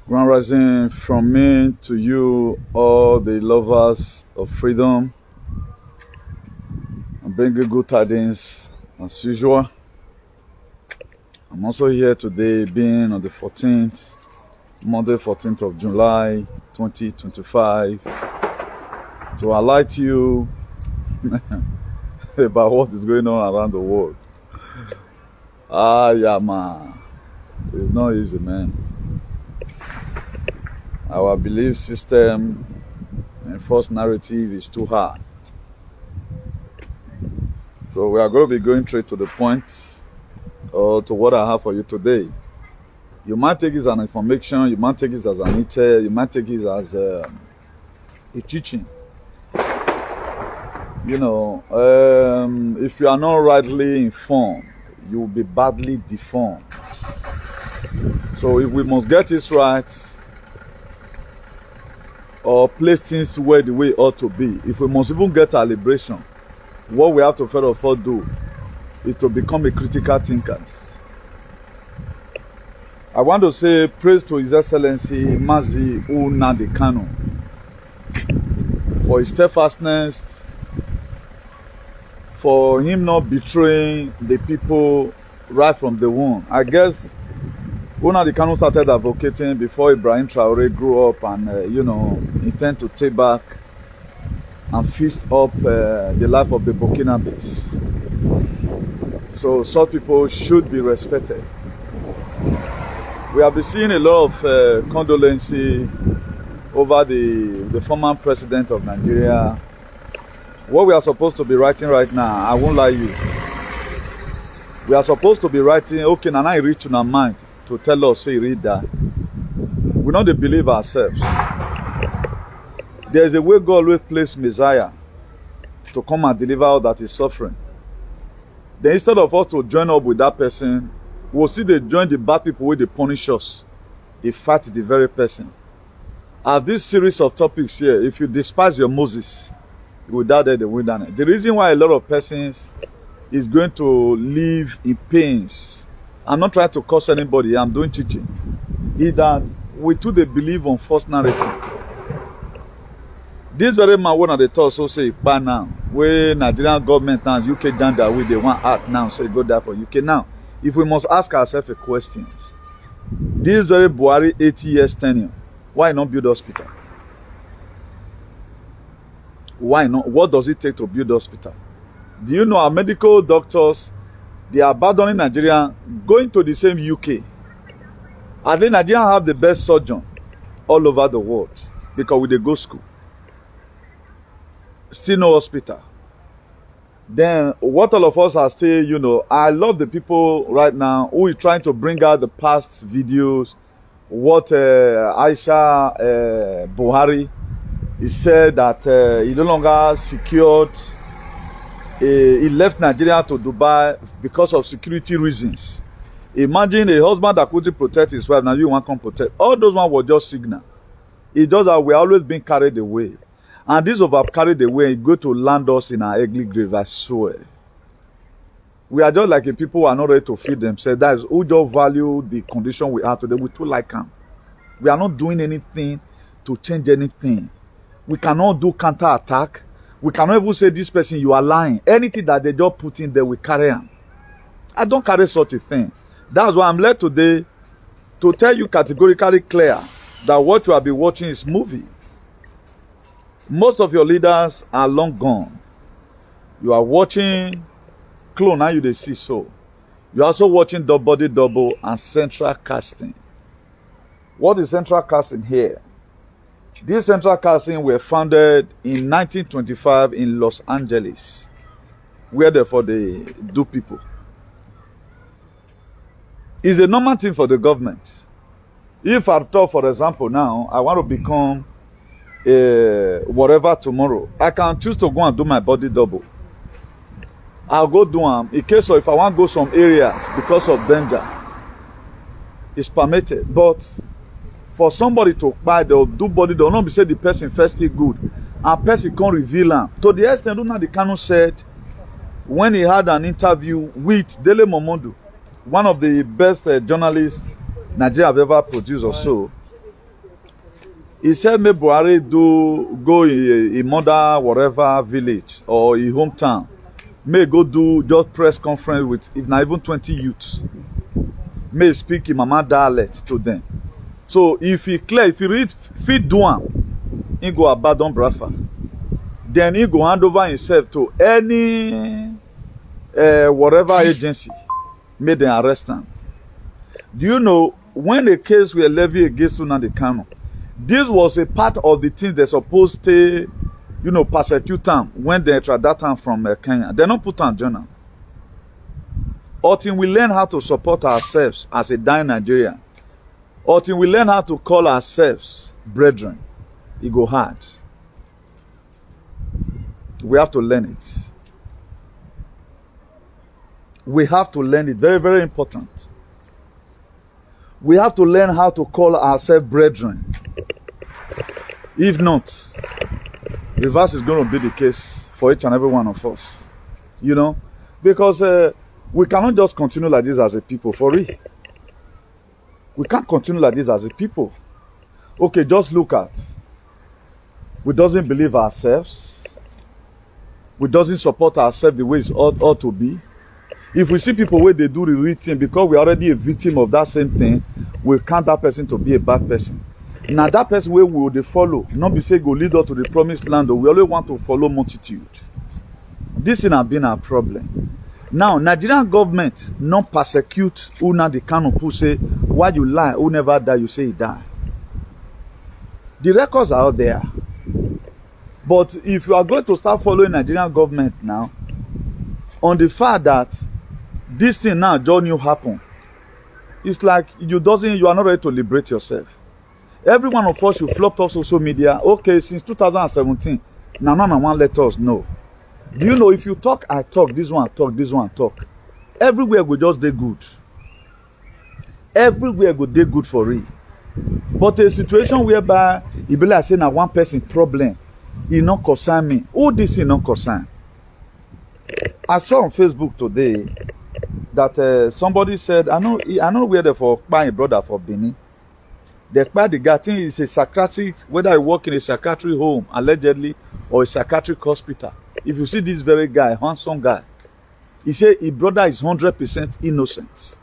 Grand rising from me to you, all the lovers of freedom. I'm bringing good tidings as usual. I'm also here today, being on the 14th, Monday 14th of July 2025, to alert you about what is going on around the world. Yeah, man. It's not easy, man. Our belief system and false narrative is too hard. So we are going to be going straight to the point, or to what I have for you today. You might take it as an information, you might take it as an intel, you might take it as a teaching. You know, if you are not rightly informed, you will be badly deformed. So if we must get this right, or place things where the way it ought to be, if we must even get our liberation, what we have to first of all do is to become a critical thinker. I want to say praise to His Excellency M0ST Gon for his steadfastness, for him not betraying the people right from the womb. I guess M0ST Gon started advocating before Ibrahim Traore grew up and, intend to take back and feast up the life of the Burkinabes. So such people should be respected. We have been seeing a lot of condolences over the former president of Nigeria. What we are supposed to be writing right now, I won't lie you. We are supposed to be writing, okay, now I reach to our mind to tell us, say, read that. We don't believe ourselves. There is a way God always placed Messiah to come and deliver all that is suffering. Then instead of us to join up with that person, we'll see they join the bad people where they punish us. They fight the very person. As this series of topics here, if you despise your Moses, you will die there in the wilderness. The reason why a lot of persons is going to live in pains, I'm not trying to curse anybody, I'm doing teaching, is that we too they believe on false narrative. This very man one of the thoughts so say by now, where Nigerian government and UK done that way, they want act now, say go there for UK now. If we must ask ourselves a question, this very Buhari 80 years tenure, why not build hospital? Why not? What does it take to build hospital? Do you know our medical doctors, they are abandoning Nigeria, going to the same UK. And then Nigeria have the best surgeon all over the world because we they go school. Still no hospital. Then what all of us are still, I love the people right now who is trying to bring out the past videos, what Aisha Buhari, he said that he no longer secured, he left Nigeria to Dubai because of security reasons. Imagine a husband that couldn't protect his wife, now you want to come protect. All those ones were just signal. It's just that we're always being carried away. And this over carried away, it go to land us in our ugly grave, I swear. We are just like a people who are not ready to feed themselves. That is who just value the condition we have today. We too like them. We are not doing anything to change anything. We cannot do counter-attack. We cannot even say this person, you are lying. Anything that they just put in there, we carry on. I don't carry such a thing. That's why I'm led today to tell you categorically clear that what you have been watching is movie. Most of your leaders are long gone. You are watching CLON, now you they see so. You are also watching Body Double and Central Casting. What is Central Casting here? These Central Casting were founded in 1925 in Los Angeles, where therefore they do people. It's a normal thing for the government. If I thought, for example, now I want to become whatever tomorrow, I can choose to go and do my body double. I'll go do them in case of if I want to go some areas because of danger. It's permitted, but for somebody to buy, they'll do body, they'll not be say the person first is good, and person can't reveal them. To the extent, the Kanu said when he had an interview with Dele Momodu, one of the best journalists Nigeria have ever produced or so, He said, "May Buhari go in mother whatever village or his hometown. May go do just press conference with if not even 20 youths. May speak in mama dialect to them. So if he clear, if he read feed Duan, he go abandon Brafa. Then he go hand over himself to any whatever agency. May them arrest him. Do you know when the case were levied against Nnamdi Kanu? This was a part of the things they're supposed to, persecute them when they extradite them from Kenya. They don't put on journal. Until we learn how to support ourselves as a dying Nigerian, until we learn how to call ourselves brethren, it go hard. We have to learn it. We have to learn it. Very, very important. We have to learn how to call ourselves brethren. If not, reverse is going to be the case for each and every one of us. Because we cannot just continue like this as a people, for real. We can't continue like this as a people. Okay, just look at. We doesn't believe ourselves. We doesn't support ourselves the way it ought to be. If we see people where they do the real thing, because we're already a victim of that same thing, we count that person to be a bad person. Now that person where we will follow, not be say go lead us to the promised land, we always want to follow multitude. This thing has been our problem. Now, Nigerian government not persecute Nnamdi Kanu who say, why you lie, who never die, you say he die. The records are out there. But if you are going to start following Nigerian government now, on the fact that this thing now just new happen, it's like you are not ready to liberate yourself. Every one of us, you flopped off social media. Okay, since 2017, now one let us know. Do you know if you talk, I talk, this one talk, this one talk. Everywhere we just dey good. Everywhere go dey good for real. But a situation whereby it be like say na one person problem, it not concern me. Who this is not concern? I saw on Facebook today that somebody said, I know where they for my brother for Benin. The guy think is a psychiatric, whether he work in a psychiatric home allegedly or a psychiatric hospital. If you see this very guy, handsome guy, he said his brother is 100% innocent.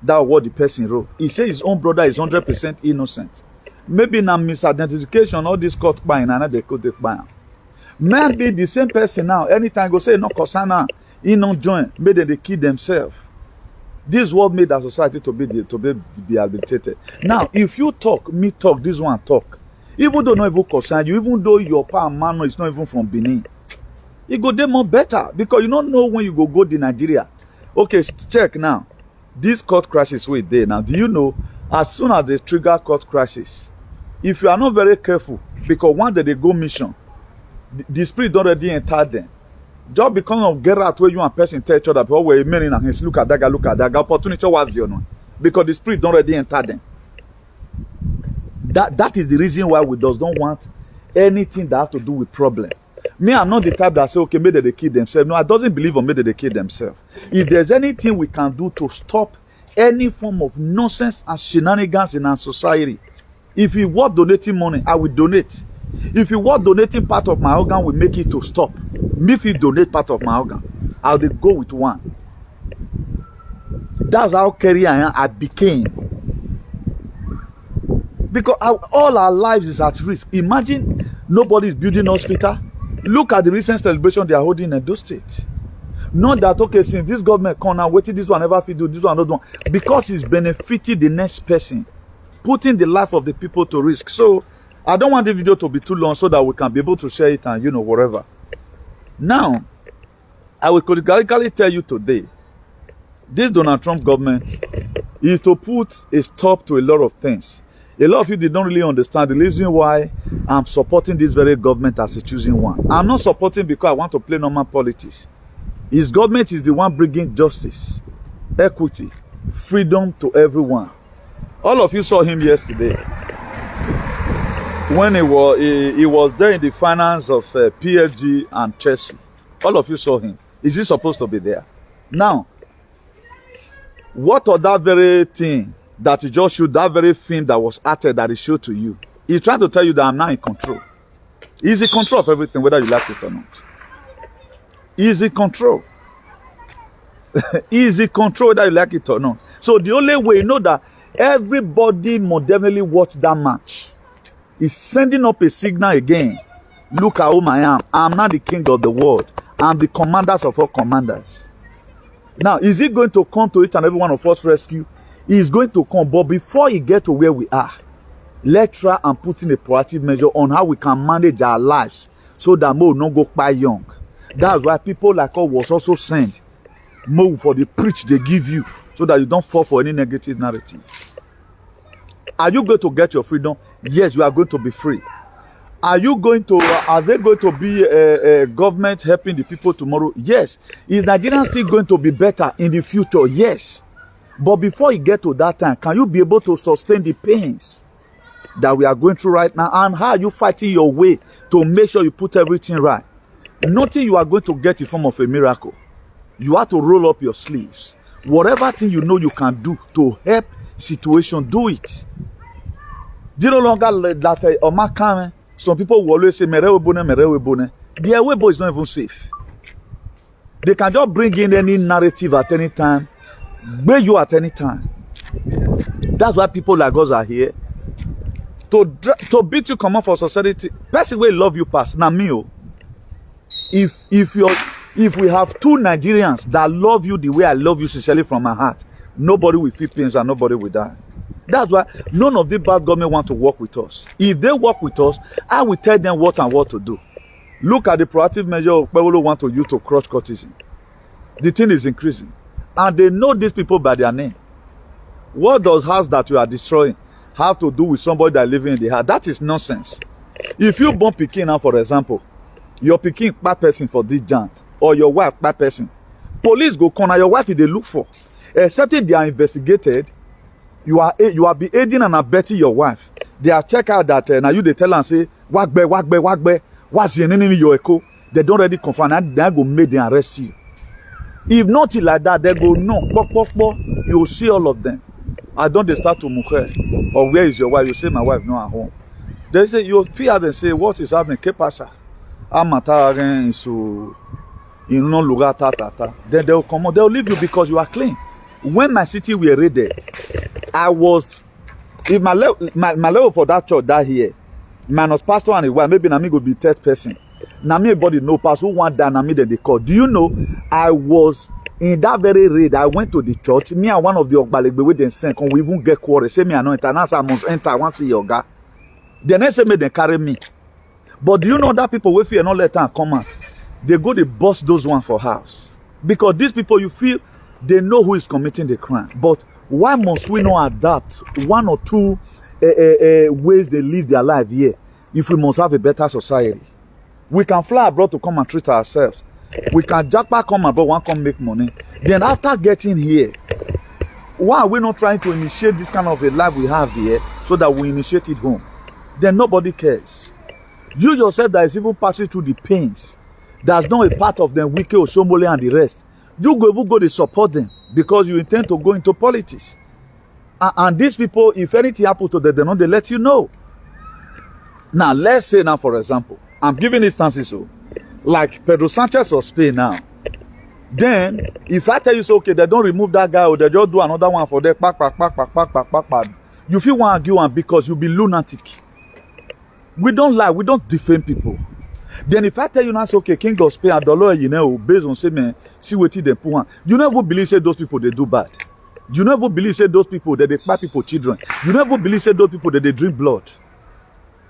That's what the person wrote. He said his own brother is 100% innocent. Maybe na misidentification, all this court by and they could buy. Maybe the same person now, anytime go say no concern, he not join, maybe they kill themselves. This is what made our society to be rehabilitated. Now, if you talk, me talk, this one talk. Even though not even concern you, even though your power man is not even from Benin, it go there more better because you don't know when you go to Nigeria. Okay, check now. This court crisis with there now. Do you know as soon as they trigger court crisis, if you are not very careful, because one day they go mission, the spirit already entered them. Just because of get out where you and person tell each other, but we're meaning and his look at that guy, opportunity was you know, because the spirit don't already enter them. That is the reason why we don't want anything that has to do with problem. Me, I'm not the type that say, okay, maybe they kill themselves. No, I doesn't believe on maybe they kill themselves. If there's anything we can do to stop any form of nonsense and shenanigans in our society, if you want donating money, I will donate. If you want donating part of my organ, we make it to stop. Me, if you donate part of my organ, I'll go with one. That's how career I became. Because all our lives is at risk. Imagine nobody is building hospital. Look at the recent celebration they are holding in those states. Not that, okay, since this government come now, waiting, this one never fit do, this one not do. Because it's benefiting the next person. Putting the life of the people to risk. So, I don't want the video to be too long so that we can be able to share it and, you know, whatever. Now, I will categorically tell you today, this Donald Trump government is to put a stop to a lot of things. A lot of you did not really understand the reason why I'm supporting this very government as a choosing one. I'm not supporting because I want to play normal politics. His government is the one bringing justice, equity, freedom to everyone. All of you saw him yesterday. When he was there in the finance of PSG and Chelsea. All of you saw him. Is he supposed to be there? Now, what of that very thing that he just showed that very film that was acted that he showed to you. He's trying to tell you that I'm now in control. He's in control of everything, whether you like it or not. He's in control. He's in control whether you like it or not. So the only way you know that everybody must definitely watch that match is sending up a signal again. Look at whom I am. I'm not the king of the world. I'm the commanders of all commanders. Now, is he going to come to each and every one of us rescue? He's going to come. But before he get to where we are, let's try and put in a proactive measure on how we can manage our lives so that we will not go quite young. That's why people like us was also sent more for the preach they give you so that you don't fall for any negative narrative. Are you going to get your freedom? Yes, you are going to be free. Are you going to, are there going to be a government helping the people tomorrow? Yes. Is Nigeria still going to be better in the future? Yes. But before you get to that time, can you be able to sustain the pains that we are going through right now? And how are you fighting your way to make sure you put everything right? Nothing you are going to get in form of a miracle. You have to roll up your sleeves. Whatever thing you know you can do to help situation, do it. Do you no longer let that some people will always say merewe bone. The Awebo is not even safe. They can just bring in any narrative at any time, where you at any time. That's why people like us are here. To beat you come out for society. Person will love you past. Now me, if we have two Nigerians that love you the way I love you sincerely from my heart, nobody will feel pains and nobody will die. That's why none of the bad government want to work with us. If they work with us, I will tell them what and what to do. Look at the proactive measure people want to use to crush courtesan. The thing is increasing. And they know these people by their name. What does house that you are destroying have to do with somebody that living in the house? That is nonsense. If you born pikin now, for example, your pikin bad person for this giant, or your wife bad person, police go corner your wife if they look for. Except if they are investigated, you are be aiding and abetting your wife. They are check out that now you they tell and say wagbe, what's your name your echo? They don't already confirm and they go make them arrest you. If not like that, they go no, you will see all of them. I don't they start to mujer or where is your wife? You say my wife not at home. They say you fear and say what is happening? Que pasa? Amata so in no lugar ta. Then they will come out. They will leave you because you are clean. When my city were raided, I was, if my level for that church that here, minus pastor and his wife, maybe Nami go be third person. Nami everybody know pastor who want that Nami then they call. Do you know I was in that very raid? I went to the church. Me and one of the Ogbalegbe with them sent. Can we even get quarrel? Say me I know international I must enter. I want to see your guy. The next say me they carry me. But do you know that people with fear not let them come out? They go they bust those one for house because these people you feel. They know who is committing the crime. But why must we not adapt one or two ways they live their life here if we must have a better society? We can fly abroad to come and treat ourselves. We can jackpot come abroad and come make money. Then after getting here, why are we not trying to initiate this kind of a life we have here so that we initiate it home? Then nobody cares. You yourself that is even passing through the pains, that's not a part of them, Wike, Osomole and the rest. You go to support them because you intend to go into politics. And these people, if anything happens to them, they let you know. Now, let's say now, for example, I'm giving instances, so, like Pedro Sanchez of Spain now. Then, if I tell you, so, okay, they don't remove that guy or they just do another one for them, you feel want to argue one because you be lunatic. We don't lie, we don't defame people. Then if I tell you now, say, okay, King of Spain, $1, you know, based on say, man, see what they put on. You never believe say those people they do bad. You never believe say those people that they kpai people children. You never believe say those people that they drink blood.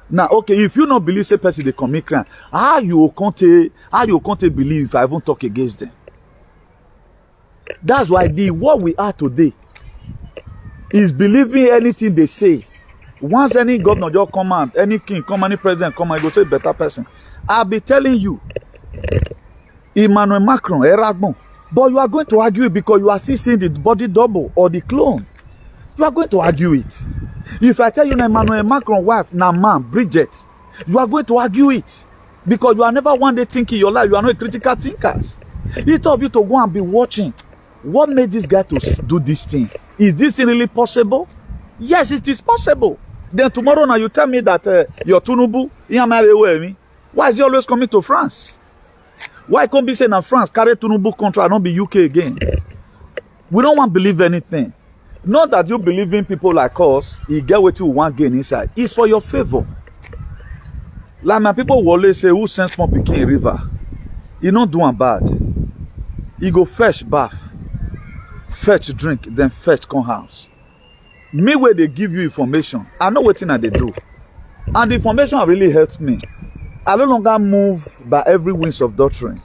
Now, okay, if you not believe say person they commit crime, how you can't believe if I even talk against them? That's why what we are today is believing anything they say. Once any governor just come out, any king come, any president come and go say better person. I'll be telling you, Emmanuel Macron, Eragbon, but you are going to argue it because you are still seeing the body double or the clone. You are going to argue it. If I tell you Emmanuel Macron's wife, man, Bridget, you are going to argue it because you are never one day thinking your life. You are not a critical thinker. Each of you to go and be watching what made this guy to do this thing? Is this really possible? Yes, it is possible. Then tomorrow now you tell me that your Tunubu, why is he always coming to France? Why can't be saying that France carry Tunubu contract, not be UK again? We don't want to believe anything. Not that you believe in people like us, you get what you want gain inside. It's for your favor. Like my people will always say, who sends more Pikin river? He not doing bad. He go fetch bath, fetch drink, then fetch come house. Me where they give you information, I know what thing they do. And the information really helps me. I no longer move by every winds of doctrine.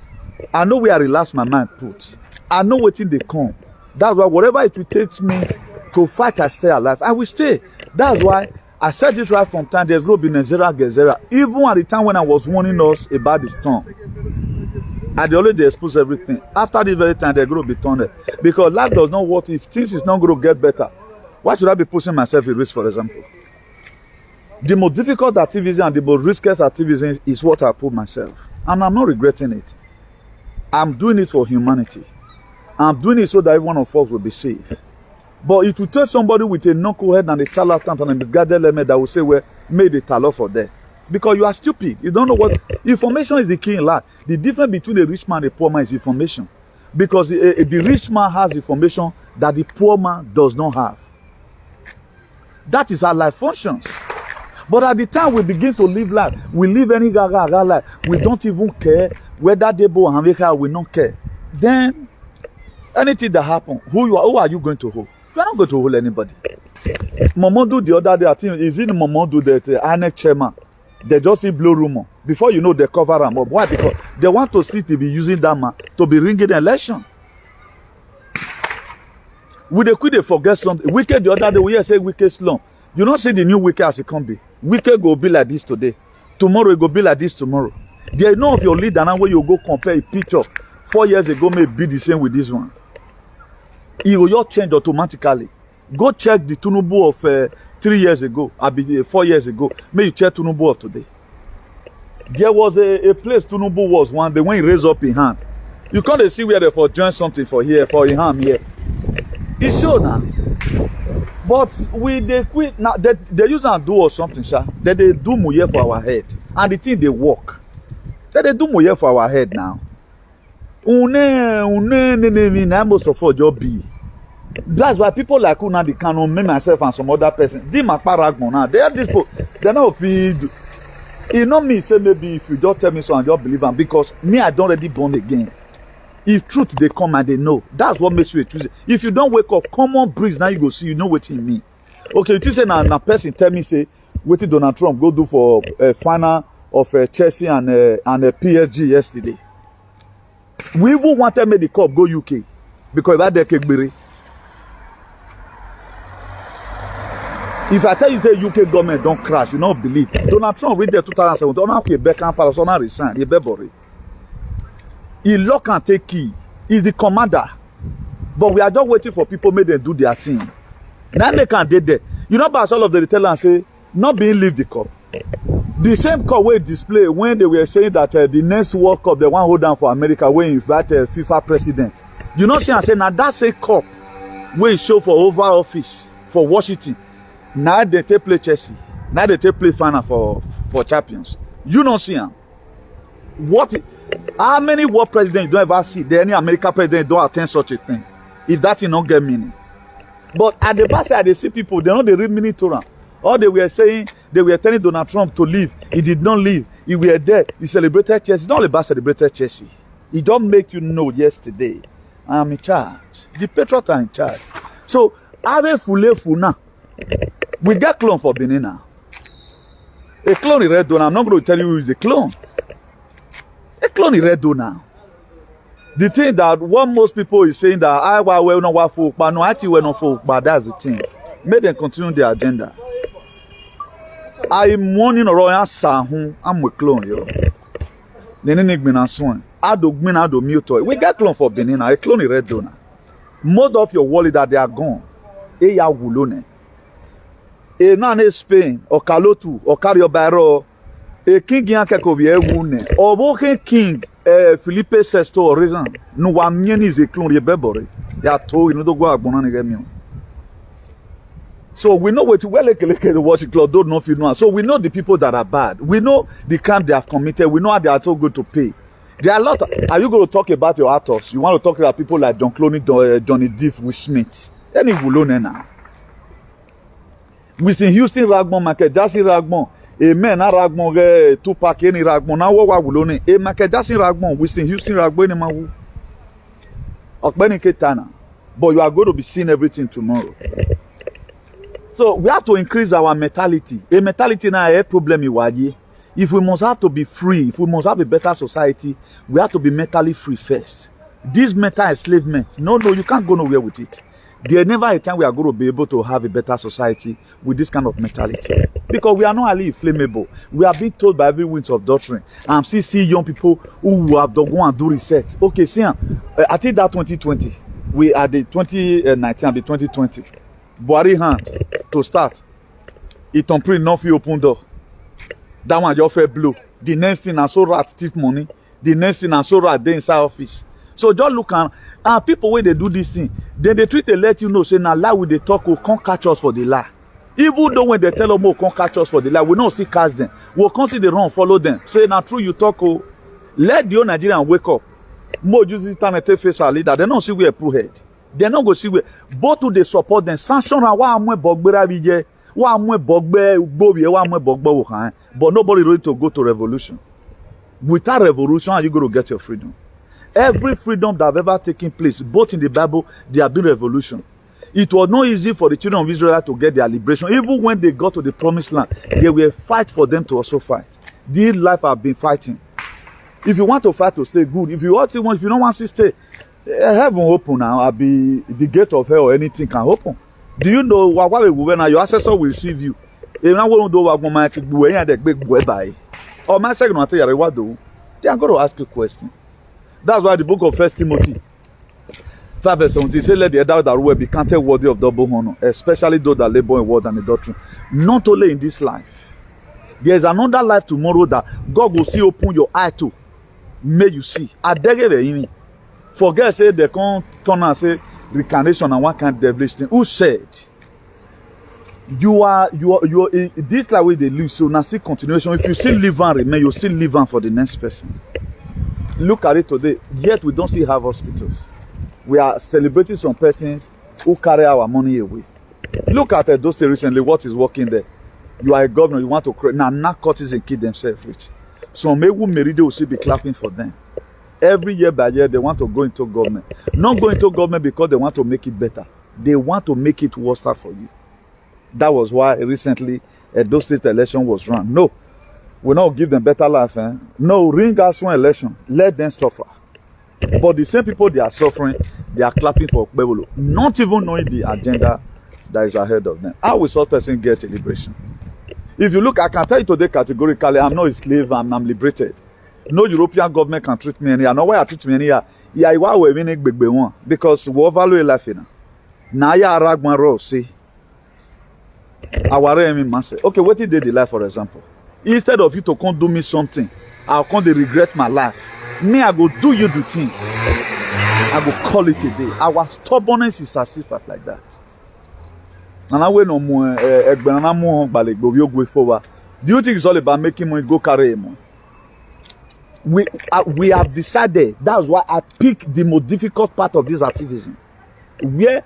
I know where I relax my mind put. I know what thing they come. That's why whatever it will take me to fight and stay alive, I will stay. That's why I said this right from time. There's going to be Nezera Gezera. Even at the time when I was warning us about the storm, I already exposed everything. After this very time, they're going to be turned. Because life does not work. If things is not going to get better, why should I be pushing myself at risk, for example? The most difficult activism and the most riskiest activism is what I put myself. And I'm not regretting it. I'm doing it for humanity. I'm doing it so that every one of us will be safe. But it will tell somebody with a knucklehead and a charlatan and a misguided element that will say, well, made a talo for that. Because you are stupid. You don't know what... Information is the key in life. The difference between a rich man and a poor man is information. Because the rich man has information that the poor man does not have. That is how life functions. But at the time we begin to live life, we live any gaga life. We don't even care whether Debo or Hamika will not care. Then, anything that happens, who are you going to hold? You are not going to hold anybody. Momodu the other day, I think, is it Momodu that INEC chairman? They just see blow rumor. Before you know, they cover them up. Why? Because they want to see to be using that man to be ringing the election. We they forget something. Wicked the other day, we hear say wicked slum. You don't see the new wicked as it can be. Wicked go be like this today. Tomorrow it go be like this tomorrow. There is no of your leader now where you go compare a picture 4 years ago may be the same with this one. It will just change automatically. Go check the Tunubu of 3 years ago, 4 years ago. May you check Tunubu of today. There was a place Tunubu was one day when he raised up his hand. You can't see where they for join something for here, for his hand here. It's sure now. But they quit now. They use and do or something, sir. They do muye for our head, and the thing they work. They do muye for our head now. Most of all job be. That's why people like Una, they cannot me myself and some other person. They my paragon now. They are this. They not feed. It not me say maybe if you don't tell me so and just believe them because me I don't already born again. If truth they come and they know, that's what makes you a Tuesday. If you don't wake up, common breeze now you go see, you know what in me. Okay, you say now person tell me say, what did Donald Trump go do for a final of Chelsea and a PSG yesterday? We even wanted me the cup go UK because that they can if I tell you say UK government don't crash, you don't believe. Donald Trump read there 2007, don't have to be back and palace, don't resign, he be he lock and take key. He's the commander. But we are just waiting for people make them do their thing. Now they can did that. You know about all of the retailer and say, not being leave the cup. The same cup we display when they were saying that the next World Cup, they want to hold down for America, when invite FIFA president. You know see and say, now that same cup we show for Oval Office for Washington. Now they take play Chelsea. Now they take play final for champions. You don't see them. How many world presidents you don't ever see? There any American president don't attend such a thing. If that thing don't get meaning. But at the back side, they see people, they know they read meaning to them. All they were saying, they were telling Donald Trump to leave. He did not leave. He were there. He celebrated Chelsea. Not about celebrated Chelsea. He don't make you know yesterday. I am in charge. The patriots are in charge. So, Ave Fule Funa. We get clone for Benin now. A clone is red donor. I'm not going to tell you who is a clone. A clone is red now. The thing that what most people is saying that I will not want folk, but no, I will not folk, but that's the thing. Make them continue their agenda. I am warning Royal Sahun. I'm a clone, yo. The name is Swan. I do mute. We get clone for Benin. A clone is red donor. Most of your wallet that they are gone. E ya wulone. E na Spain or Kalotu or Carriobaro. A king yan kekovie wune. Or king. Philippe VI Oregon. No one is a clone rebellion. Ya told you know go agbona ni. So we know what the watch club don't know if you know. So we know the people that are bad. We know the crime they have committed. We know how they are so good to pay. There are a lot. Are you going to talk about your actors? You want to talk about people like John Clooney, Johnny Depp, Will Smith? Any Wulone now. We see Houston Ragmon, Michael Jackson Ragmon, Amen Ragmon, Tupac, any Ragmon. Now what Wulone? A Michael Jackson Ragmon, we see Houston Ragmon, Mawu. Okbeni Ketana. But you are going to be seeing everything tomorrow. So we have to increase our mentality. A mentality now a problem in if we must have to be free, if we must have a better society, we have to be mentally free first. This mental enslavement, no, you can't go nowhere with it. There's never a time we are going to be able to have a better society with this kind of mentality. Because we are not only inflammable. We are being told by every wind of doctrine. I'm still seeing young people who have to go and do research. Okay, see, I think that 2020, we are the 2019 and the 2020. Buhari hand to start. It on print not fi open door. That one your fair blow. The next thing I saw rat thief money. The next thing I saw rat dey inside office. So just look and people when they do this thing, then they treat to let you know say na lie we dey talk o can't catch us for the lie. Even though when they tell them oh can't catch us for the lie, we not see catch them. We'll consider the wrong follow them. Say na true you talk o. Let the whole Nigerian wake up. More use internet face our leader. They don't see where pull head. They not go see where. Both to they support them. Sanction and why amwe bogbera bije. Why amwe bogbe gbovie. Why amwe bogbe wohan. But nobody ready to go to revolution. Without revolution, how you going to get your freedom? Every freedom that have ever taken place, both in the Bible, there have been revolution. It was not easy for the children of Israel to get their liberation. Even when they got to the promised land, there were fight for them to also fight. This life have been fighting. If you want to fight to stay good, if you don't want to stay, heaven open now. I'll be the gate of hell or anything can open. Do you know what your ancestor will receive you? If I want to do what my big by or my second one tell you what do, they are going to ask you a question. That's why the book of 1 Timothy 5:17 says, let the adult that will be counted worthy of double honor, especially those that labor in word and in doctrine. Not only in this life. There is another life tomorrow that God will see open your eye to. May you see. Forget say they can't turn and say reincarnation and one kind of devilish thing. Who said? You are this like way they live, so now see continuation. If you still live and remain, you still live on for the next person. Look at it today. Yet we don't still have hospitals. We are celebrating some persons who carry our money away. Look at those recently. What is working there? You are a governor. You want to create now narcotics and keep themselves rich. So maybe Meride will still be clapping for them. Every year by year they want to go into government. Not go into government because they want to make it better. They want to make it worse for you. That was why recently those state election was run. No. We not give them better life. No, ring us one election. Let them suffer. But the same people they are suffering, they are clapping for Bebolo, not even knowing the agenda that is ahead of them. How will such person get a liberation? If you look, I can tell you today categorically, I'm not a slave, I'm liberated. No European government can treat me anyhow. No way I treat me anyhow. Yeah, why we winning big one? Because we value life in. Now ya ragman ro say. Our okay, what did they the life, for example? Instead of you to come do me something, I'll come to regret my life. Me, I go do you the thing. I go call it a day. Our stubbornness is as if like that. And I wait no more. Do you think it's all about making money go carry money? We have decided. That's why I pick the most difficult part of this activism. Where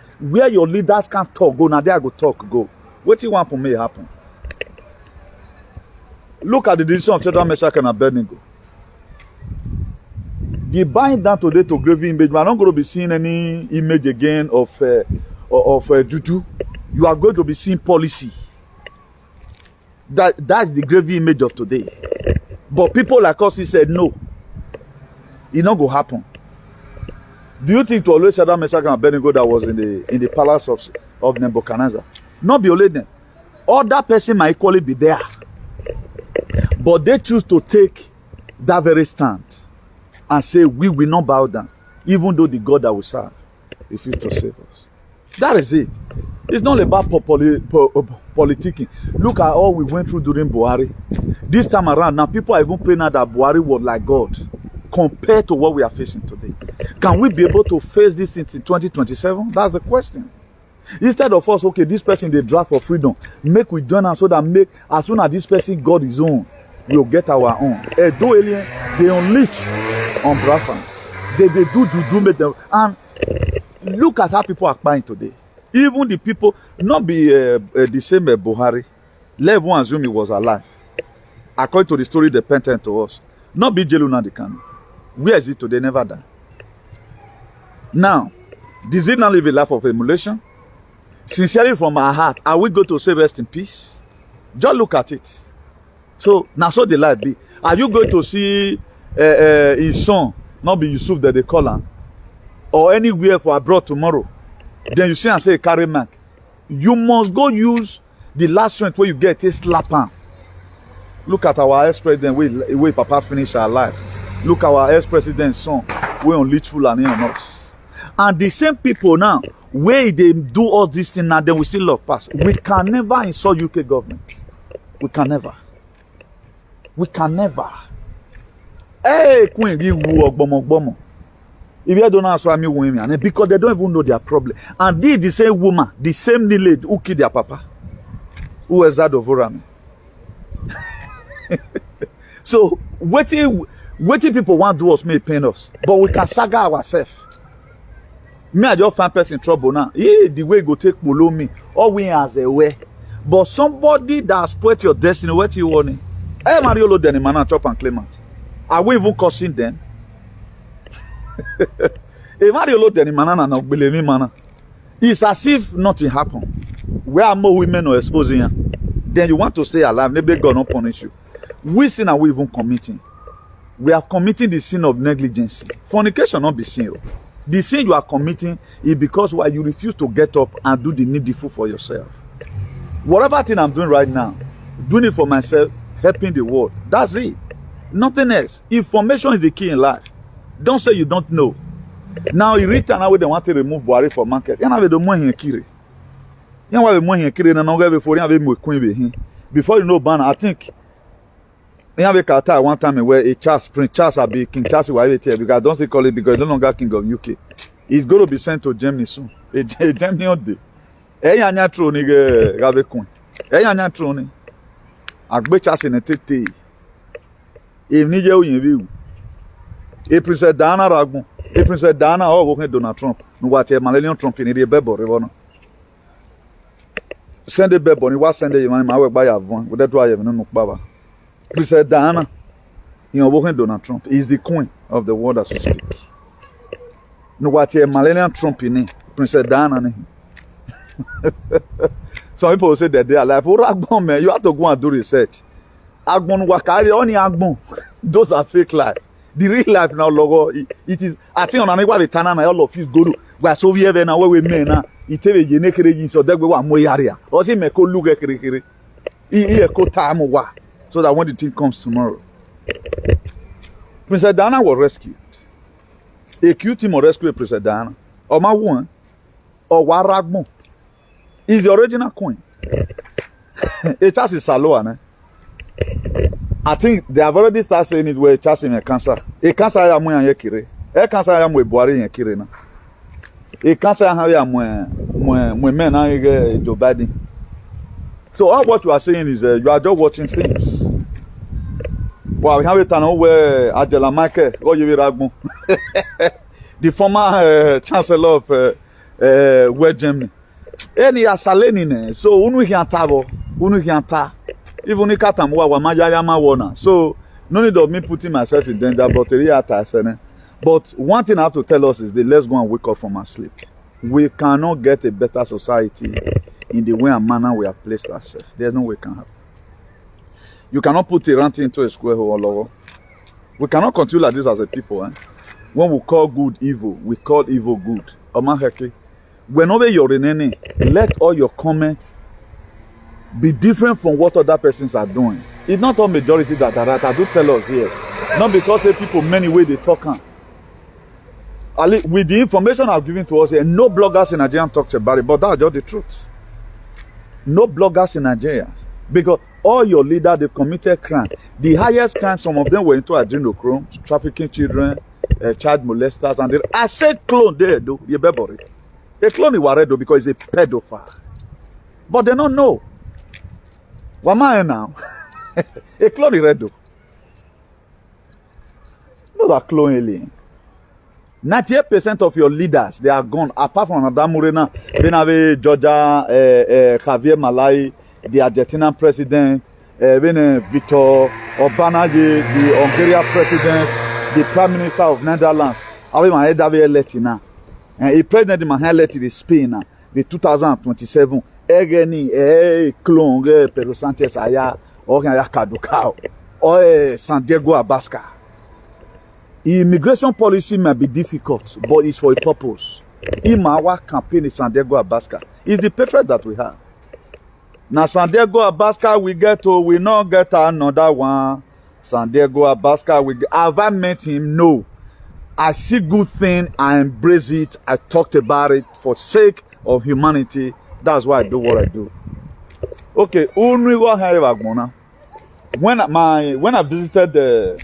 your leaders can't talk, go now there I go talk, go. What do you want for me to happen? Look at the decision of Shadrach, Meshach, and Abednego. The buying down today to gravy image. We are not going to be seeing any image again of juju. You are going to be seeing policy. That's the gravy image of today. But people like us, he said no. It's not going to happen. Do you think to always Shadrach, Meshach, and Abednego that was in the palace of Nebuchadnezzar? Not be only them. Other person might equally be there. But they choose to take that very stand and say, we will not bow down, even though the God that we serve is fit to save us. That is it. It's not about politicking. Look at all we went through during Buhari. This time around, now people are even praying now that Buhari was like God. compared to what we are facing today? Can we be able to face this in 2027? That's the question. Instead of us, okay, this person they draft for freedom, make we join am so that make as soon as this person got his own, we'll get our own. Though alien, they unleash on Biafrans. They do juju make them, and look at how people are buying today. Even the people, not be the same Buhari. Let everyone assume he was alive. According to the story they painted to us. Not be L0Ng Gon. Where is it today? Never die. Now, does it not live a life of emulation? Sincerely from our heart, are we going to say rest in peace? Just look at it. So, now so the life be. Are you going to see his son, not be Yusuf that they call him, or anywhere for abroad tomorrow? Then you see and say, carry mark. You must go use the last strength where you get a slap him. Look at our ex-president, way Papa finish our life. Look at our ex-president's son, we unleash Fulani on us. And the same people now, where they do all these things now, then we still love pass. We can never insult UK government. We can never. We can never. Hey, Queen, you ogbomo. If you don't answer me, women, because they don't even know their problem. And they, the same woman, the same village who killed their papa, who is that of Orami. So, waiting people want to do us may pain us, but we can saga ourselves. Me, I just find person in trouble now. Yeah, the way go take below me, or we as a way. But somebody that spoiled your destiny, what do you want? Hey, Mario Lodeni, man, Chop and Clement. Are we even cursing them? Hey, Mario Lodeni, man, no believe me, man. It's as if nothing happened. Where are more women or exposing you? Then you want to stay alive, maybe God not punish you. Which sin are we even committing? We are committing the sin of negligence. Fornication not be sin. The sin you are committing is because why you refuse to get up and do the needful for yourself. Whatever thing I'm doing right now, doing it for myself, helping the world. That's it. Nothing else. Information is the key in life. Don't say you don't know. Now you reach now where they want to remove Buhari from market. You know the money here kiri. You know the money here kiri. No go before you have more queen be him. Before you know ban, I think. You have a Qatar one time where a Charles, Prince Charles, will be King Charles, will have it here because I don't say call it because he's no longer King of UK. He's going to be sent to Germany soon. A Germany on day. Eh, anya true ni gabe kun. Eh, anya true ni. Agbe Charles in a tete. If ni je oyin bi. E President Diana Ragun. E President Diana o wo Donald Trump. No wa te Malenian Trump ni de bebo re bono. Send the bebo ni wa send the man ma we gba ya von. We dey do aye no baba. President Diana, you know, working Donald Trump is the queen of the world as we speak. No, what a millennial Trump in it, Princess Diana. Some people say that they are like, oh, Agbon, man, you have to go and do research. Agbon Wakari, only Agbon. Those are fake life. The real life now, logo, it is. I think on an equal time, all of you go to where Soviet and where we men now. It tell you, you so that we want more area. Or see, me call look at it. He call time over. So that when the thing comes tomorrow, Princess Diana was rescued. A cute team will rescue Princess Diana. Or my one, or Waragmo. Is the original queen. It has is Saloa. I think they have already started saying it where Charles in a cancer. A cancer I am when Yakire. A cancer I am with Buhari and Kirena. A cancer I have when men are Joe Biden. So all what you are saying is you are just watching films. Well, we have a tunnel where Adela Michael, the former chancellor of West Germany. Any asalenine, so unu hiantabo, unu hianta. Even if Katamwa wa majayama wana. So no need of me putting myself in danger, but one thing I have to tell us is that let's go and wake up from our sleep. We cannot get a better society in the way and manner we have placed ourselves. There's no way it can happen. You cannot put Iran into a square hole. We cannot continue like this as a people. When we call good evil, we call evil good. Whenever you're in any, let all your comments be different from what other persons are doing. It's not all majority that are right. I do tell us here. Not because people many ways they talk on. With the information I've given to us here, no bloggers in Nigeria talk about it, but that's just the truth. No bloggers in Nigeria. Because all your leaders, they've committed crime. The highest crime, some of them were into adrenochrome, trafficking children, child molesters, and I said clone there, though. You better. A clone is worried, though, because he's a pedophile. But they don't know. What am I now? A clone is red, though. Those are clone alien. 98% of your leaders, they are gone. Apart from Adam Morena, Benave, Georgia, Javier Malai, the Argentinian president, Victor Orbanaye, the Hungarian president, the Prime Minister of Netherlands. I my head have elected now. And the president in my head elected in Spain now. The 2027. Egeni, clone, Pedro Sanchez Aya, or Kadukao, or San Diego Abasca. Immigration policy may be difficult, but it's for a purpose. In our campaign in San Diego Abasca, it's the patriot that we have. Now San Diego Abasca we not get another one. San Diego Abasca have I met him? No. I see good thing, I embrace it, I talked about it for sake of humanity. That's why I do what I do. Okay, when I visited the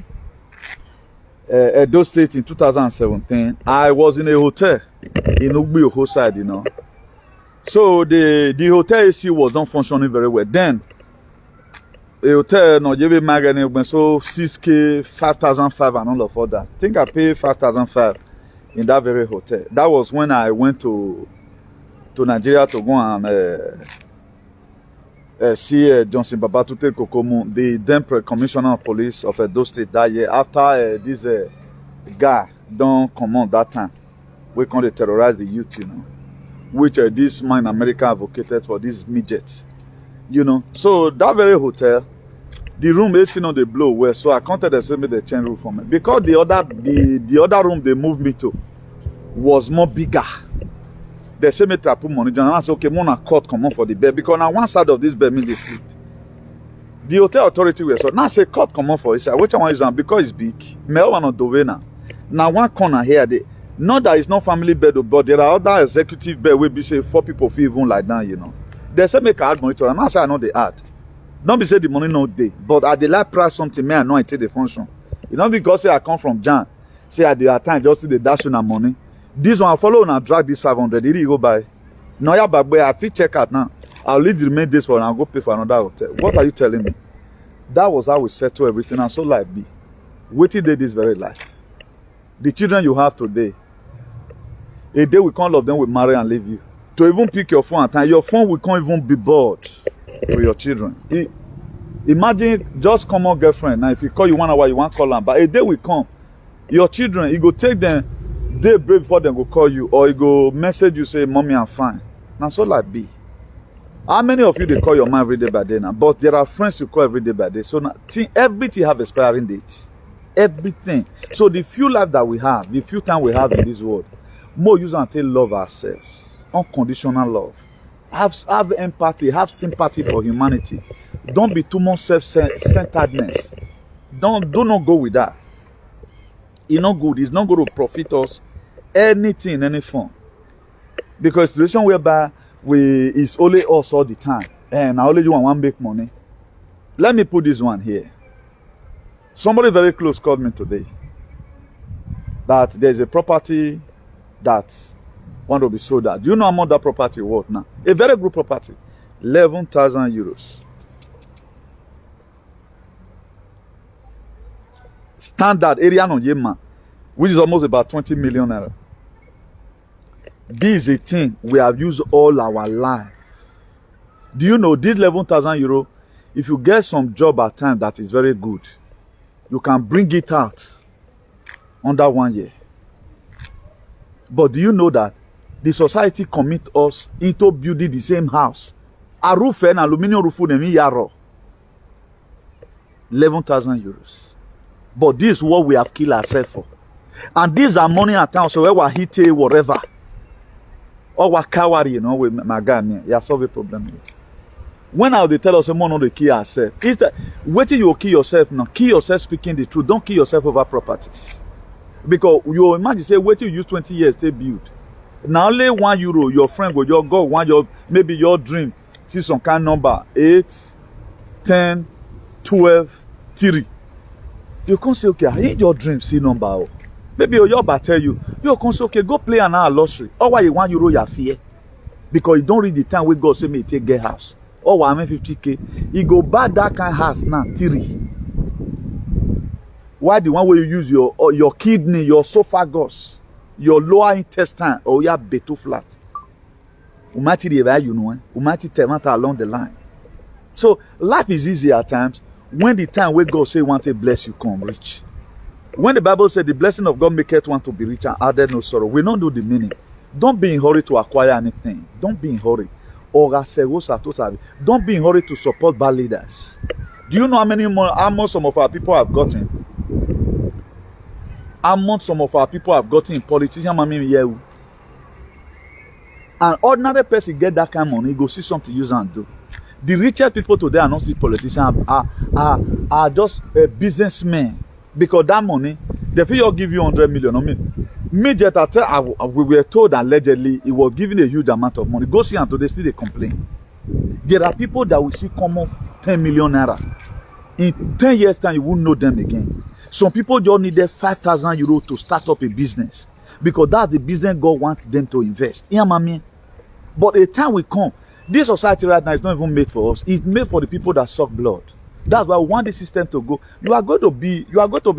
Edo State in 2017, I was in a hotel in Ugbi side, you know. So the hotel AC was not functioning very well. Then a hotel no give me so 6K, 5,500 and all of that. I think I paid 5,500 in that very hotel. That was when I went to Nigeria to go and see Johnson Babatute Kokomu, the then commissioner of police of Edo State that year. After this guy don't come on that time, we come to terrorize the youth, you know, which this man in America advocated for these midgets, you know. So that very hotel, the room AC on the blow well, so I counted the same the change room for me because the other room they moved me to was more bigger. They say me to put money. And I said, okay, I'm gonna cut come on for the bed because on one side of this bed me they sleep. The hotel authority will so now say cut come on for it. Which one is on because it's big. Me one on Dovena. Now one corner here, not that it's not family bed, but there are other executive bed where be say 4 people feel even like that, you know. They say make I add money to and I say I know they add. Don't be say the money no day, but at the like price something me I know I take the function. You know because say I come from Jan, say at the time just see the dash on money. This one I follow and I drag this 500. Did you go buy? No, yeah, but I feel check out now. I'll leave the remaining days for and I'll go pay for another hotel. What are you telling me? That was how we settle everything and so life be. Waiting day this very life. The children you have today, a day we can't love them will marry and leave you. To even pick your phone at time, your phone will can't even be bored for your children. Imagine just common girlfriend. Now if you call you 1 hour, you want call them. But a day will come, your children, you go take them. They break before them go call you or you go message you say mommy I'm fine. Now so like be. How many of you they call your mom every day by day now? But there are friends you call every day by day. So now everything have expiring date. Everything. So the few life that we have, the few time we have in this world, more use until love ourselves. Unconditional love. Have empathy, have sympathy for humanity. Don't be too much self-centeredness. Do not go with that. It's not good. It's not going to profit us anything in any form. Because the situation whereby it's only us all the time. And I only you want to make money. Let me put this one here. Somebody very close called me today. That there's a property that want to be sold at. Do you know how much that property worth now? A very good property. 11,000 euros. Standard area on Yemen, which is almost about 20 million naira. This is a thing we have used all our life. Do you know this 11,000 euro? If you get some job at time that is very good, you can bring it out under 1 year. But do you know that the society commit us into building the same house? A roof and aluminium roof in yaro. 11,000 euros. But this is what we have killed ourselves for. And these are money accounts, so where we hit whatever. Or we coward, you know, with my guy, you solve a problem here. When I would tell us someone not to kill ourselves, is that waiting you kill yourself now, kill yourself speaking the truth, don't kill yourself over properties. Because you imagine say wait till you use 20 years to build. Now only €1, your friend go your go one your maybe your dream, see some kind number 8, 10, 12, 3. You can say, okay, I hate your dream, see number. Oh. Maybe your job tell you, you can say, okay, go play an hour lottery. Or why you €1 your fear? Because you don't read the time we go say me take get house. Or why 50K. You go buy that kind of house now, 3. Why the one where you use your kidney, your esophagus, your lower intestine, or your beto flat? Umati the you know, umati temata along the line. So life is easy at times when the time where God say want to bless you come rich. When the Bible said the blessing of God maketh one to be rich and added no sorrow, we don't know the meaning. Don't be in hurry to acquire anything. Don't be in hurry. Don't be in hurry to support bad leaders. Do you know how much some of our people have gotten? How much some of our people have gotten in politician? An ordinary person get that kind of money, go see something to use and do. The richest people today are not politicians, are just businessmen. Because that money, they feel give you 100 million. I mean, we were told allegedly it was giving a huge amount of money. Go see and today still they complain. There are people that will see come off 10 million naira. In 10 years time, you won't know them again. Some people just needed 5,000 euros to start up a business. Because that's the business God wants them to invest. You know what I mean? But a time will come. This society right now is not even made for us. It's made for the people that suck blood. That's why we want the system to go. You are going to be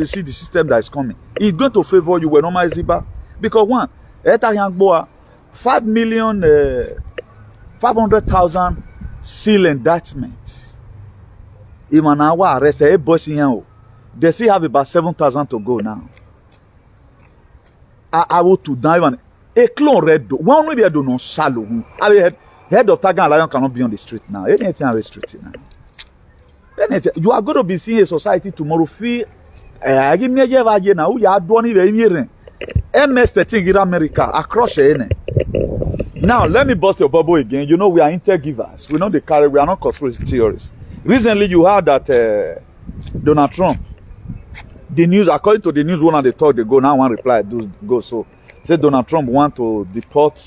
see the system that is coming. It's going to favor you when normal Ziba. Because one, 500,000 seal indictment. Imanawa arrested a boy in here. They still have about 7,000 to go now. I will to die a clone red do. One maybe I do not shallow. Head of Tagan Lion cannot be on the street now. Anything on the street now. You are going to be seeing a society tomorrow. Feel give me a year now. You are doing it. M0ST in America across the Now let me bust your bubble again. You know we are intergivers. We know the carry. We are not conspiracy theorists. Recently you heard that Donald Trump, the news according to the news one of the talk they go now one reply go so say Donald Trump want to deport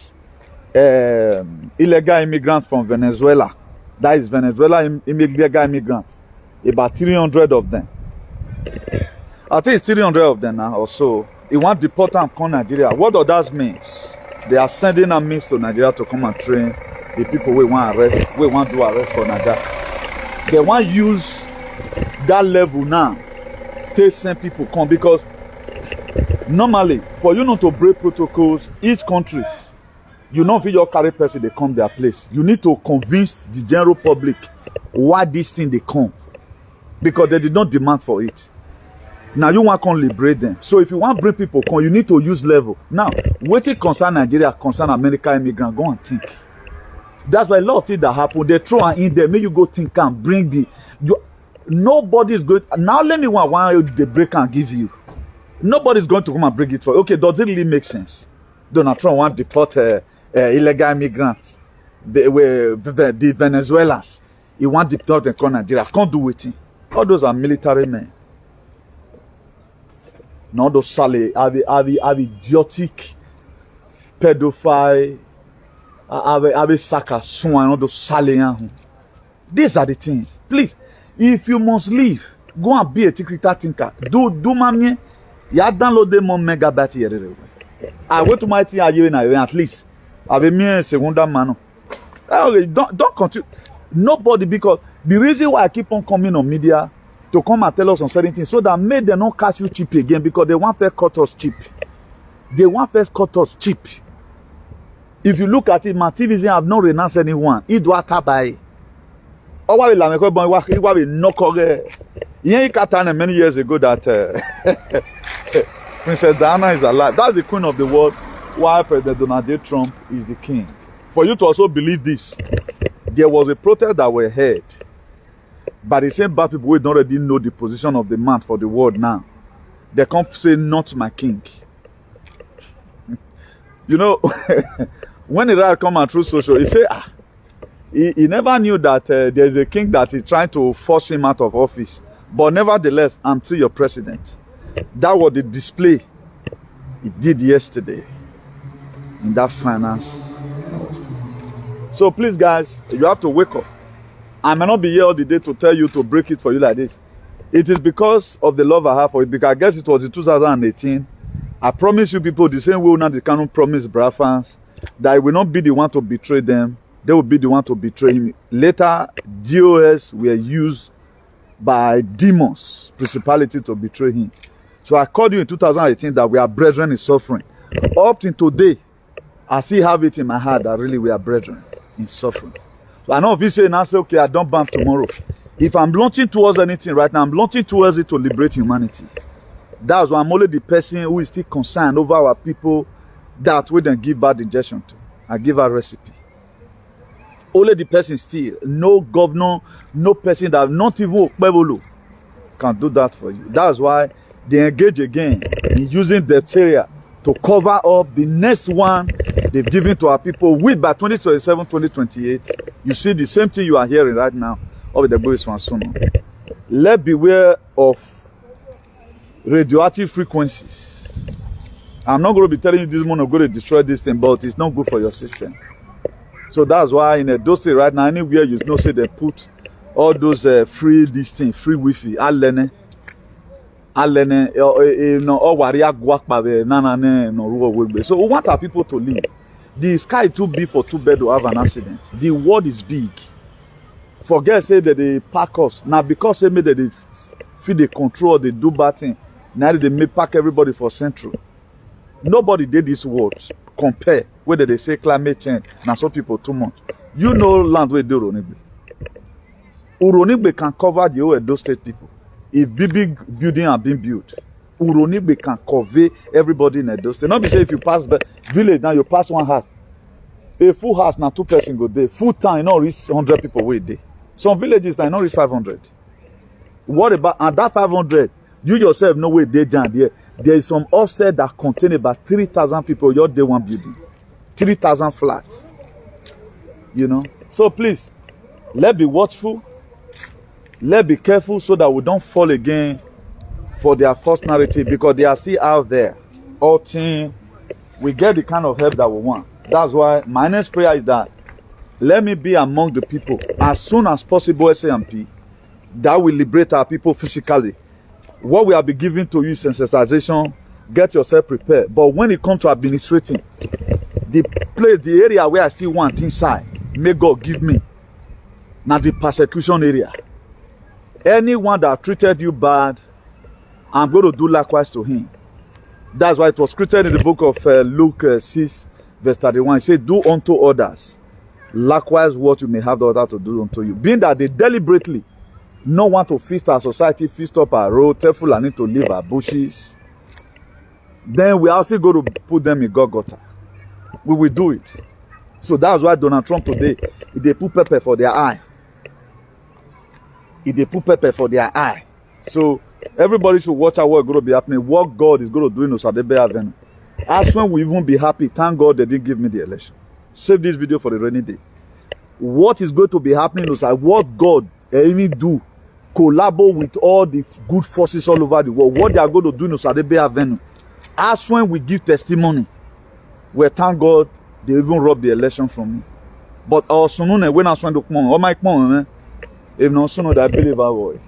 illegal immigrants from Venezuela. That is Venezuela illegal immigrants. About 300 of them. I think it's 300 of them now or so. He want to deport them to Nigeria. What does that mean? They are sending a means to Nigeria to come and train the people we want arrest, we want to arrest for Nigeria. They want to use that level now to send people come because normally for you not to break protocols, each country you know if you carry person they come their place. You need to convince the general public why this thing they come. Because they did not demand for it. Now you want to liberate them. So if you want to bring people come, you need to use level. Now, what it concern Nigeria, concern American immigrant, go and think. That's why a lot of things that happen, they throw in there, make you go think and bring the nobody's going now let me want the break and give you. Nobody's going to come and bring it for. Okay, does it really make sense? Donald Trump want to deport illegal immigrants, the Venezuelans. He want to deport them to Nigeria. Can't do it. All those are military men. Not those sale, have idiotic, pedophile, have sarcasm, and all those sale. These are the things. Please, if you must leave, go and be a critical thinker. Do mamie. Ya download them on megabyte here. I went to my team at least. I've been a second man. Don't continue. Nobody, because the reason why I keep on coming on media to come and tell us on certain things so that made them not catch you cheap again because they want first cut us cheap. They want first cut us cheap. If you look at it, my TVs have not renounced anyone. It do atabai. Oh, why we knock many years ago that Princess Diana is alive. That's the queen of the world. Why President Donald J. Trump is the king. For you to also believe this, there was a protest that were held by the same bad people who don't already know the position of the man for the world now. They come say, not my king. You know, when the right come out through social, he say, he never knew that there's a king that is trying to force him out of office. But nevertheless, I'm still your president. That was the display he did yesterday in that finance. So please, guys, you have to wake up I may not be here all the day to tell you to break it for you like this. It is because of the love I have for it. Because I guess it was in 2018. I promise you people the same way now the canon promised Brafans that I will not be the one to betray them. They will be the one to betray him. Later, DOS were used by demons, principality to betray him. So I called you in 2018 that we are brethren in suffering. Up till today, I still have it in my heart that really we are brethren in suffering. So I know if you say now, say, okay, I don't ban tomorrow. If I'm launching towards anything right now, I'm launching towards it to liberate humanity. That's why I'm only the person who is still concerned over our people that we don't give bad injection to. I give a recipe. Only the person still, no governor, no person that not even Okpebolo can do that for you. That's why they engage again in using diphtheria to cover up the next one they've given to our people. With by 2027, 2028, you see the same thing you are hearing right now of the boys from Suno. Let's beware of radioactive frequencies. I'm not going to be telling you this morning I'm going to destroy this thing, but it's not good for your system. So that's why in a dossier right now, anywhere you know, say they put all those free this thing, free Wi-Fi, L0Ng, so we want our people to live. The sky is too big for two bed to have an accident. The world is big. Forget say that they pack us. Now because they made that they feed the control, they do bad thing. Now they may pack everybody for Central. Nobody did this world. Compare whether they say climate change. Now some people too much. You know land where do Uronigbe. Uronigbe can cover the whole Edo State people. If big building are being built, Uronigbe can convey everybody in Edo State. Not be say if you pass the village now you pass one house. A full house now 2 person go there. Full town you not reach 100 people wait there. Some villages now not reach 500. What about and that 500? You yourself know where they down there. There is some offset that contain about 3,000 people. Your day one building, 3,000 flats. You know. So please, let's be watchful. Let's be careful so that we don't fall again for their false narrative because they are still out there. All thing, we get the kind of help that we want. That's why my next prayer is that let me be among the people as soon as possible, SAMP, that will liberate our people physically. What we have been giving to you is sensitization. Get yourself prepared. But when it comes to administrating, the place, the area where I still want inside, may God give me. Now the persecution area. Anyone that treated you bad, I'm going to do likewise to him. That's why it was created in the book of Luke 6, verse 31. It says, do unto others likewise what you may have the other to do unto you. Being that they deliberately not want to feast our society, feast up our road, tell Fulani to leave our bushes, then we are also going to put them in Golgotha. We will do it. So that's why Donald Trump today, they put pepper for their eye. If they put pepper for their eye. So everybody should watch out what's going to be happening. What God is going to do in Osadebe Avenue. As when we even be happy, thank God they didn't give me the election. Save this video for the rainy day. What is going to be happening is what God even do. Collabo with all the good forces all over the world. What they are going to do in Osadebe Avenue. As when we give testimony. Well, thank God they even robbed the election from me. But our sonune when I was trying to come on, oh my come if no son that believer boy.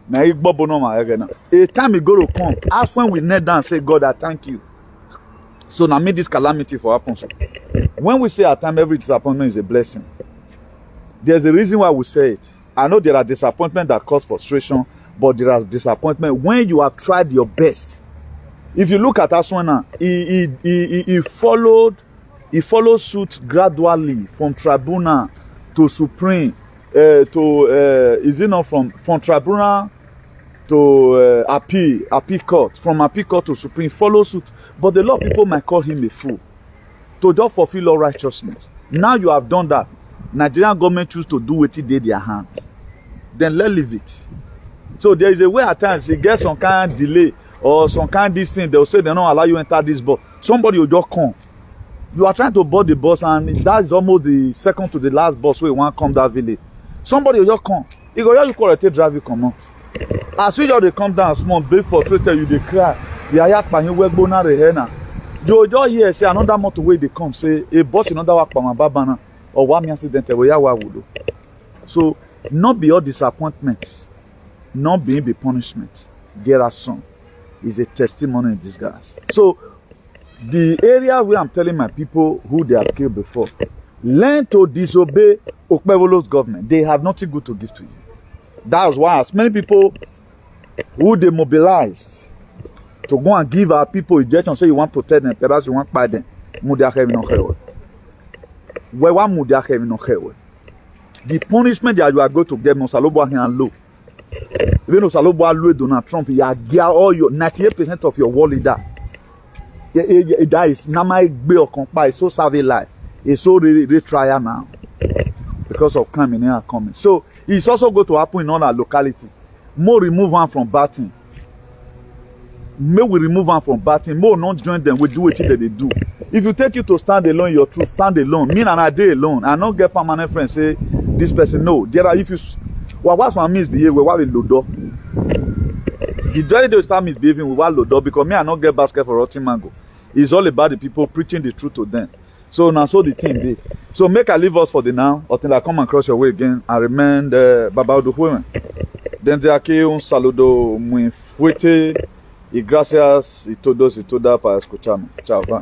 Now you bobo no my again. A time it go to come. As when we kneel down and say, God, I thank you. So now make this calamity for happen. When we say at time every disappointment is a blessing, there's a reason why we say it. I know there are disappointments that cause frustration, but there are disappointments when you have tried your best. If you look at Aswana, he followed suit gradually from tribunal to supreme. Is it not from tribunal to appeal court, from appeal court to supreme, follow suit. But a lot of people might call him a fool to just fulfill all righteousness. Now you have done that. Nigerian government choose to do what it did their hand. Then let's leave it. So there is a way at times you get some kind of delay or some kind of this thing. They'll say they don't allow you enter this bus. Somebody will just come. You are trying to board the bus and that is almost the second to the last bus where you want to come that village. Somebody will just come. You go, you correct drive you come out. As soon as they come down small, big for traitor, you they cry. You are yapping, you work bona rehena. You just hear say another motor way they come say a bus in another work for my babana or one accident where you would do. So, not be all disappointment, not being the punishment. There are some. Is a testimony in disguise. So, the area where I'm telling my people who they have killed before, learn to disobey Okpebolo's government. They have nothing good to give to you. That's why as many people who they mobilized to go and give our people injection, say you want to protect them, perhaps you want to buy them. The punishment that you are going to get, no Salobo and low. Even though Salobo low Donald Trump, you are all your 98% of your world leader. That is Namai Be Compa, it's so savvy life. It's so really trial now. Because of crime in here coming. So it's also going to happen in other locality. More remove one from batting. May we remove one from batting. More not join them. We do what they do. If you take you to stand alone, your truth, stand alone. Me and I day alone. I not get permanent friends say this person no. There are if you what's one misbehave, we will load up. The very day you start misbehaving, we will load up because me I not get basket for rotting mango. It's all about the people preaching the truth to them. So now so the thing be. So make I leave us for the now until I come and cross your way again and remain Baba do women. Desde aqui saludo muy fuerte y gracias y todos y todas para escucharme. Chao. Bye.